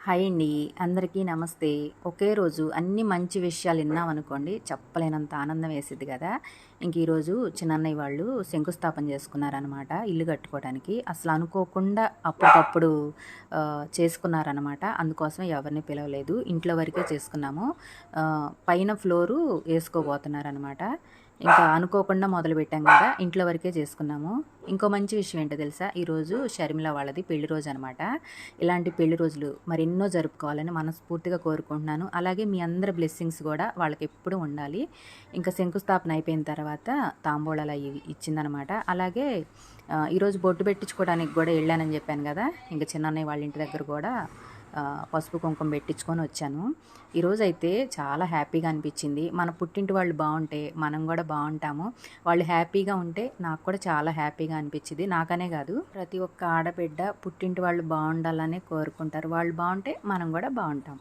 Hi అండి. అందరికీ నమస్తే. ఒకే రోజు అన్ని మంచి విషయాలు విన్నామనుకోండి చెప్పలేనంత ఆనందం వేసిద్ది కదా! ఇంక ఈరోజు చిన్నన్నయ్య వాళ్ళు శంకుస్థాపన చేసుకున్నారనమాట ఇల్లు కట్టుకోవడానికి. అసలు అనుకోకుండా అప్పటికప్పుడు చేసుకున్నారనమాట. అందుకోసం ఎవరిని పిలవలేదు. ఇంట్లో వరకే చేసుకున్నాము. పైన ఫ్లోరు ఏసుకోబోతున్నారనమాట. ఇంకా అనుకోకుండా మొదలుపెట్టాం కదా! ఇంట్లో వరకే చేసుకున్నాము. ఇంకో మంచి విషయం ఏంటో తెలుసా? ఈరోజు షర్మిల వాళ్ళది పెళ్లి రోజు అనమాట. ఇలాంటి పెళ్లి రోజులు మరెన్నో జరుపుకోవాలని మనస్ఫూర్తిగా కోరుకుంటున్నాను. అలాగే మీ అందరి బ్లెస్సింగ్స్ కూడా వాళ్ళకి ఎప్పుడూ ఉండాలి. ఇంకా శంకుస్థాపన అయిపోయిన తర్వాత తాంబూలాలు అవి ఇచ్చిందనమాట. అలాగే ఈరోజు బొట్టు పెట్టించుకోవడానికి కూడా వెళ్ళానని చెప్పాను కదా! ఇంకా చిన్నన్నయ్య వాళ్ళ ఇంటి దగ్గర కూడా పసుపు కుంకుమ పెట్టించుకొని వచ్చాను. ఈరోజైతే చాలా హ్యాపీగా అనిపించింది. మన పుట్టింటి వాళ్ళు బాగుంటే మనం కూడా బాగుంటాము. వాళ్ళు హ్యాపీగా ఉంటే నాకు కూడా చాలా హ్యాపీగా అనిపించింది. నాకనే కాదు, ప్రతి ఒక్క ఆడబిడ్డ పుట్టింటి వాళ్ళు బాగుండాలనే కోరుకుంటారు. వాళ్ళు బాగుంటే మనం కూడా బాగుంటాం.